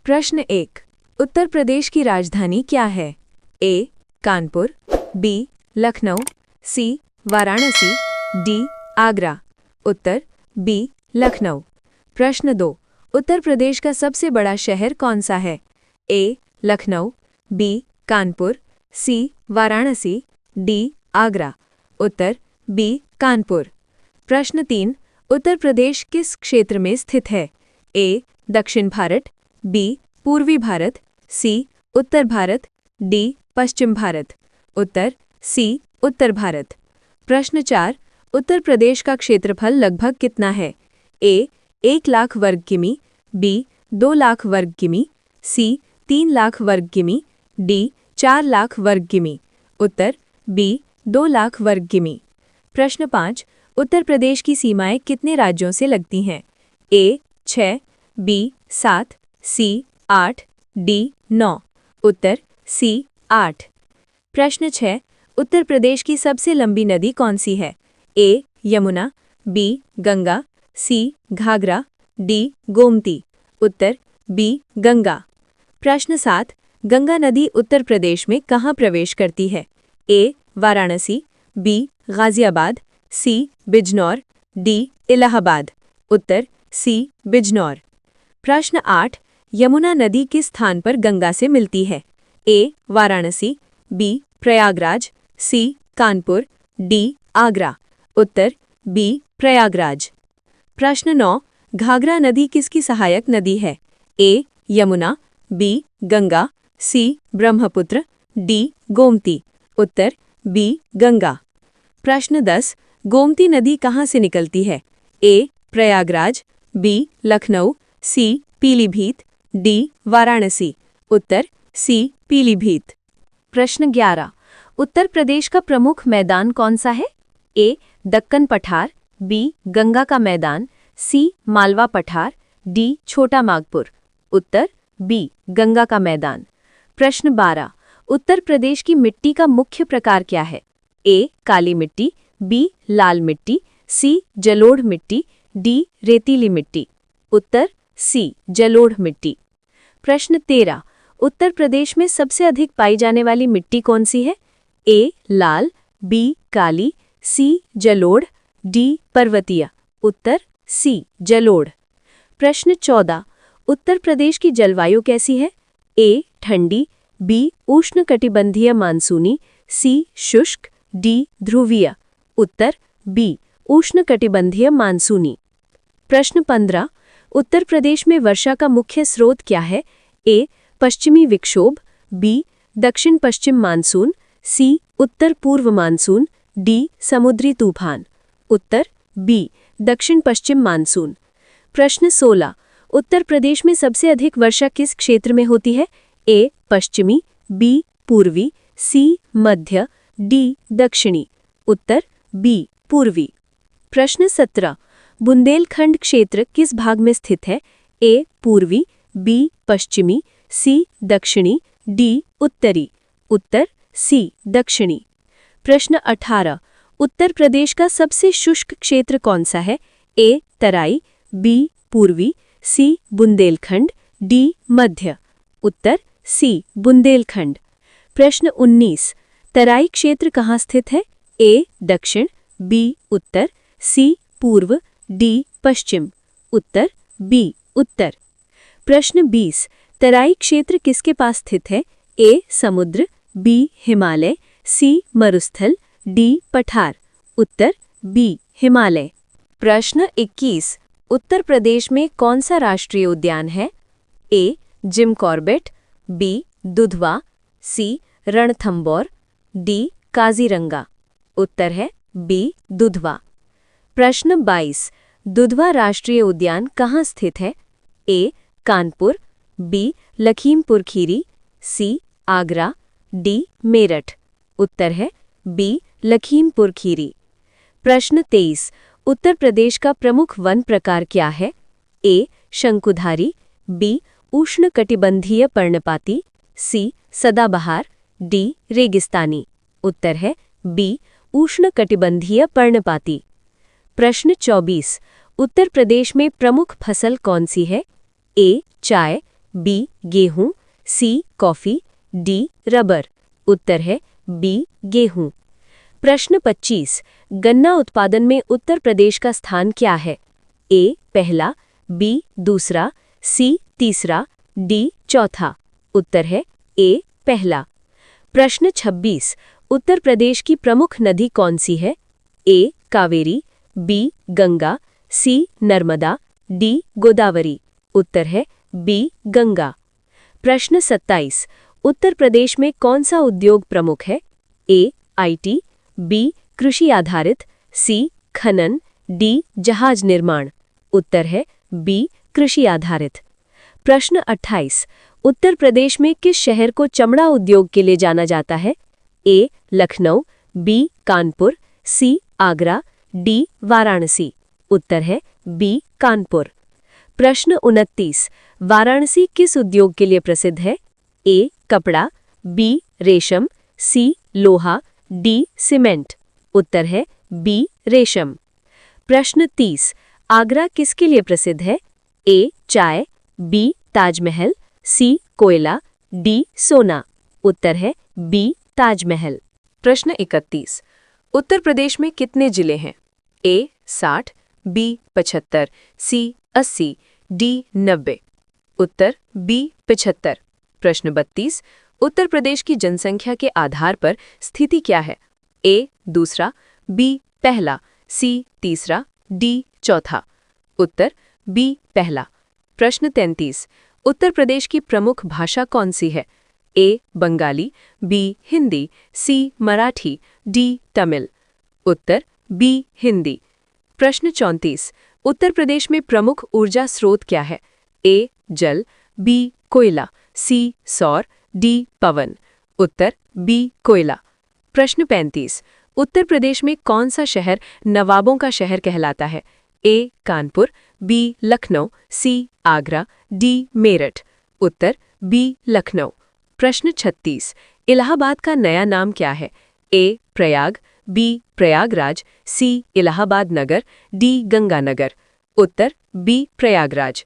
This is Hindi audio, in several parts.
प्रश्न 1। उत्तर प्रदेश की राजधानी क्या है? ए. कानपुर, बी. लखनऊ, सी. वाराणसी, डी. आगरा। उत्तर बी. लखनऊ। प्रश्न 2। उत्तर प्रदेश का सबसे बड़ा शहर कौन सा है? ए. लखनऊ, बी. कानपुर, सी. वाराणसी, डी. आगरा। उत्तर बी. कानपुर। प्रश्न 3। उत्तर प्रदेश किस क्षेत्र में स्थित है? ए. दक्षिण भारत, बी. पूर्वी भारत, सी. उत्तर भारत, डी. पश्चिम भारत। उत्तर सी. उत्तर भारत। प्रश्न 4। उत्तर प्रदेश का क्षेत्रफल लगभग कितना है? ए. 1 लाख वर्ग किमी, बी. 2 लाख वर्ग किमी, सी. 3 लाख वर्ग किमी, डी. 4 लाख वर्ग किमी। उत्तर बी. 2 लाख वर्ग किमी। प्रश्न 5। उत्तर प्रदेश की सीमाएं कितने राज्यों से लगती हैं? ए. 6, बी. 7, सी. 8, डी. 9। उत्तर सी. 8। प्रश्न 6। उत्तर प्रदेश की सबसे लंबी नदी कौन सी है? ए. यमुना, बी. गंगा, सी. घाघरा, डी. गोमती। उत्तर बी. गंगा। प्रश्न 7। गंगा नदी उत्तर प्रदेश में कहाँ प्रवेश करती है? ए. वाराणसी, बी. गाजियाबाद, सी. बिजनौर, डी. इलाहाबाद। उत्तर सी. बिजनौर। प्रश्न 8। यमुना नदी किस स्थान पर गंगा से मिलती है? ए. वाराणसी, बी. प्रयागराज, सी. कानपुर, डी. आगरा। उत्तर बी. प्रयागराज। प्रश्न 9। घाघरा नदी किसकी सहायक नदी है? ए. यमुना, बी. गंगा, सी. ब्रह्मपुत्र, डी. गोमती। उत्तर बी. गंगा। प्रश्न 10। गोमती नदी कहाँ से निकलती है? ए. प्रयागराज, बी. लखनऊ, सी. पीलीभीत, डी. वाराणसी। उत्तर सी. पीलीभीत। प्रश्न 11। उत्तर प्रदेश का प्रमुख मैदान कौन सा है? ए. दक्कन पठार, बी. गंगा का मैदान, सी. मालवा पठार, डी. छोटा नागपुर। उत्तर बी. गंगा का मैदान। प्रश्न 12। उत्तर प्रदेश की मिट्टी का मुख्य प्रकार क्या है? ए. काली मिट्टी, बी. लाल मिट्टी, सी. जलोढ़ मिट्टी, डी. रेतीली मिट्टी। उत्तर सी. जलोढ़ मिट्टी। प्रश्न 13। उत्तर प्रदेश में सबसे अधिक पाई जाने वाली मिट्टी कौन सी है? ए. लाल, बी. काली, सी. जलोढ़, डी. पर्वतीय। उत्तर सी. जलोढ़। प्रश्न 14। उत्तर प्रदेश की जलवायु कैसी है? ए. ठंडी, बी. उष्णकटिबंधीय मानसूनी, सी. शुष्क, डी. ध्रुवीय। उत्तर बी. उष्णकटिबंधीय मानसूनी। प्रश्न 15। उत्तर प्रदेश में वर्षा का मुख्य स्रोत क्या है? ए. पश्चिमी विक्षोभ, बी. दक्षिण पश्चिम मानसून, सी. उत्तर पूर्व मानसून, डी. समुद्री तूफान। उत्तर बी. दक्षिण पश्चिम मानसून। प्रश्न 16। उत्तर प्रदेश में सबसे अधिक वर्षा किस क्षेत्र में होती है? ए. पश्चिमी, बी. पूर्वी, सी. मध्य, डी. दक्षिणी। उत्तर बी. पूर्वी। प्रश्न 17। बुंदेलखंड क्षेत्र किस भाग में स्थित है? ए. पूर्वी, बी. पश्चिमी, सी. दक्षिणी, डी. उत्तरी। उत्तर सी. दक्षिणी। प्रश्न 18। उत्तर प्रदेश का सबसे शुष्क क्षेत्र कौन सा है? ए. तराई, बी. पूर्वी, सी. बुंदेलखंड, डी. मध्य। उत्तर सी. बुंदेलखंड। प्रश्न 19। तराई क्षेत्र कहाँ स्थित है? ए. दक्षिण, बी. उत्तर, सी. पूर्व, डी. पश्चिम। उत्तर बी. उत्तर। प्रश्न 20। तराई क्षेत्र किसके पास स्थित है? ए. समुद्र, बी. हिमालय, सी. मरुस्थल, डी. पठार। उत्तर बी. हिमालय। प्रश्न 21। उत्तर प्रदेश में कौन सा राष्ट्रीय उद्यान है? A. Jim Corbett, B. Dudhwa, C. Ranthambore, D. Kaziranga. उत्तर है बी. दुधवा। प्रश्न 22। दुधवा राष्ट्रीय उद्यान कहाँ स्थित है? ए. कानपुर, बी. लखीमपुर खीरी, सी. आगरा, डी. मेरठ। उत्तर है बी. लखीमपुर खीरी। प्रश्न 23। उत्तर प्रदेश का प्रमुख वन प्रकार क्या है? ए. शंकुधारी, बी. उष्णकटिबंधीय पर्णपाती, सी. सदाबहार, डी. रेगिस्तानी। उत्तर है बी. उष्णकटिबंधीय पर्णपाती। प्रश्न 24। उत्तर प्रदेश में प्रमुख फसल कौन सी है? ए. चाय, बी गेहूं, सी कॉफी, डी रबर। उत्तर है बी गेहूं। प्रश्न 25। गन्ना उत्पादन में उत्तर प्रदेश का स्थान क्या है? ए पहला, बी दूसरा, सी तीसरा, डी चौथा। उत्तर है ए पहला। प्रश्न 26। उत्तर प्रदेश की प्रमुख नदी कौन सी है? ए कावेरी, बी गंगा, सी नर्मदा, डी गोदावरी। उत्तर है बी गंगा। प्रश्न 27। उत्तर प्रदेश में कौन सा उद्योग प्रमुख है? ए आईटी, बी कृषि आधारित, सी खनन, डी जहाज निर्माण। उत्तर है बी कृषि आधारित। प्रश्न 28। उत्तर प्रदेश में किस शहर को चमड़ा उद्योग के लिए जाना जाता है? ए लखनऊ, बी कानपुर, सी आगरा, डी वाराणसी। उत्तर है बी कानपुर। प्रश्न 29। वाराणसी किस उद्योग के लिए प्रसिद्ध है? ए कपड़ा, बी रेशम, सी लोहा, डी सीमेंट। उत्तर है बी रेशम। प्रश्न 30। आगरा किसके लिए प्रसिद्ध है? ए चाय, बी ताजमहल, सी कोयला, डी सोना। उत्तर है बी ताजमहल। प्रश्न 31। उत्तर प्रदेश में कितने जिले हैं? ए 60, बी 75, सी 80, डी 90। उत्तर बी 75। प्रश्न 32। उत्तर प्रदेश की जनसंख्या के आधार पर स्थिति क्या है? ए दूसरा, बी पहला, सी तीसरा, डी चौथा। उत्तर बी पहला। प्रश्न 33। उत्तर प्रदेश की प्रमुख भाषा कौन सी है? ए बंगाली, बी हिंदी, सी मराठी, डी तमिल। उत्तर बी हिंदी। प्रश्न 34। उत्तर प्रदेश में प्रमुख ऊर्जा स्रोत क्या है? ए जल, बी कोयला, सी सौर, डी पवन। उत्तर बी कोयला। प्रश्न 35। उत्तर प्रदेश में कौन सा शहर नवाबों का शहर कहलाता है? ए कानपुर, बी लखनऊ, सी आगरा, डी मेरठ। उत्तर बी लखनऊ। प्रश्न 36। इलाहाबाद का नया नाम क्या है? ए प्रयाग, बी प्रयागराज, सी इलाहाबाद नगर, डी गंगानगर। उत्तर बी प्रयागराज।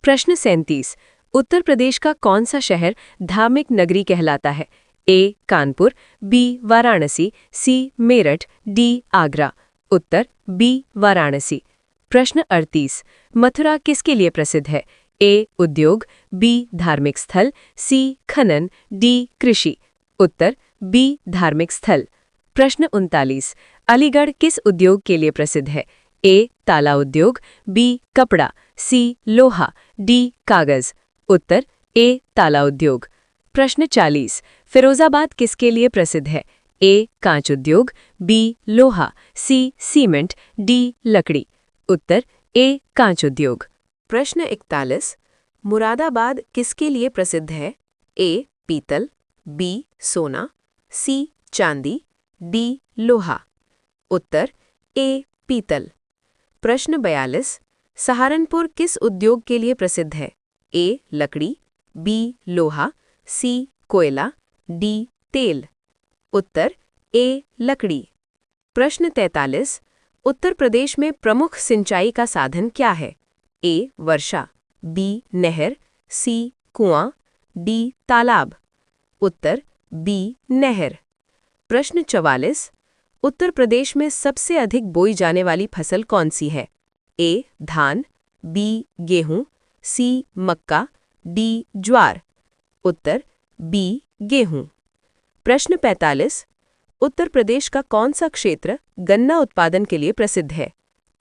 प्रश्न 37। उत्तर प्रदेश का कौन सा शहर धार्मिक नगरी कहलाता है? ए कानपुर, बी वाराणसी, सी मेरठ, डी आगरा। उत्तर बी वाराणसी। प्रश्न 38। मथुरा किसके लिए प्रसिद्ध है? ए उद्योग, बी धार्मिक स्थल, सी खनन, डी कृषि। उत्तर बी धार्मिक स्थल। प्रश्न 39। अलीगढ़ किस उद्योग के लिए प्रसिद्ध है? ए ताला उद्योग, बी कपड़ा, सी लोहा, डी कागज। उत्तर ए ताला उद्योग। प्रश्न 40। फिरोजाबाद किसके लिए प्रसिद्ध है? ए कांच उद्योग, बी लोहा, सी सीमेंट, डी लकड़ी। उत्तर ए कांच उद्योग। प्रश्न 41। मुरादाबाद किसके लिए प्रसिद्ध है? ए पीतल, बी सोना, सी चांदी, डी लोहा। उत्तर ए पीतल। प्रश्न 42। सहारनपुर किस उद्योग के लिए प्रसिद्ध है? ए लकड़ी, बी लोहा, सी कोयला, डी तेल। उत्तर ए लकड़ी। प्रश्न 43। उत्तर प्रदेश में प्रमुख सिंचाई का साधन क्या है? ए वर्षा, बी नहर, सी कुआं, डी तालाब। उत्तर बी नहर। प्रश्न 44। उत्तर प्रदेश में सबसे अधिक बोई जाने वाली फसल कौन सी है? ए धान, बी गेहूं, सी मक्का, डी ज्वार। उत्तर बी गेहूं। प्रश्न 45। उत्तर प्रदेश का कौन सा क्षेत्र गन्ना उत्पादन के लिए प्रसिद्ध है?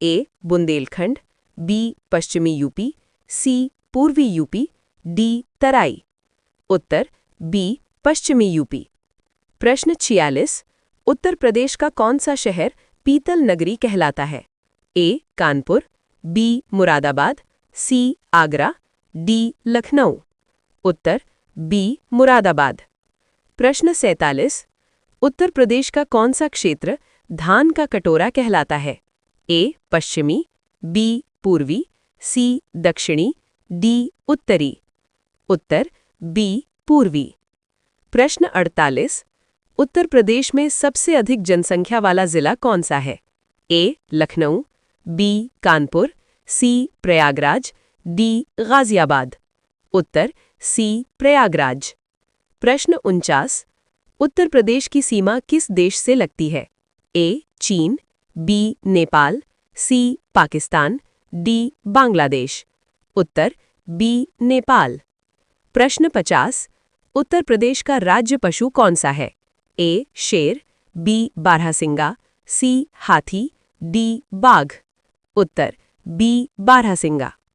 ए बुंदेलखंड, बी पश्चिमी यूपी, सी पूर्वी यूपी, डी तराई। उत्तर बी पश्चिमी यूपी। प्रश्न 46। उत्तर प्रदेश का कौन सा शहर पीतल नगरी कहलाता है? ए कानपुर, बी मुरादाबाद, सी आगरा, डी लखनऊ। उत्तर बी मुरादाबाद। प्रश्न 47। उत्तर प्रदेश का कौन सा क्षेत्र धान का कटोरा कहलाता है? ए पश्चिमी, बी पूर्वी, सी दक्षिणी, डी उत्तरी। उत्तर बी पूर्वी। प्रश्न 48। उत्तर प्रदेश में सबसे अधिक जनसंख्या वाला जिला कौन सा है? ए लखनऊ, बी कानपुर, सी प्रयागराज, डी गाजियाबाद। उत्तर सी प्रयागराज। प्रश्न 49। उत्तर प्रदेश की सीमा किस देश से लगती है? ए चीन, बी नेपाल, सी पाकिस्तान, डी बांग्लादेश। उत्तर बी नेपाल। प्रश्न 50। उत्तर प्रदेश का राज्य पशु कौन सा है? ए शेर, बी बारहसिंगा, सी हाथी, डी बाघ। उत्तर बी बारहसिंगा।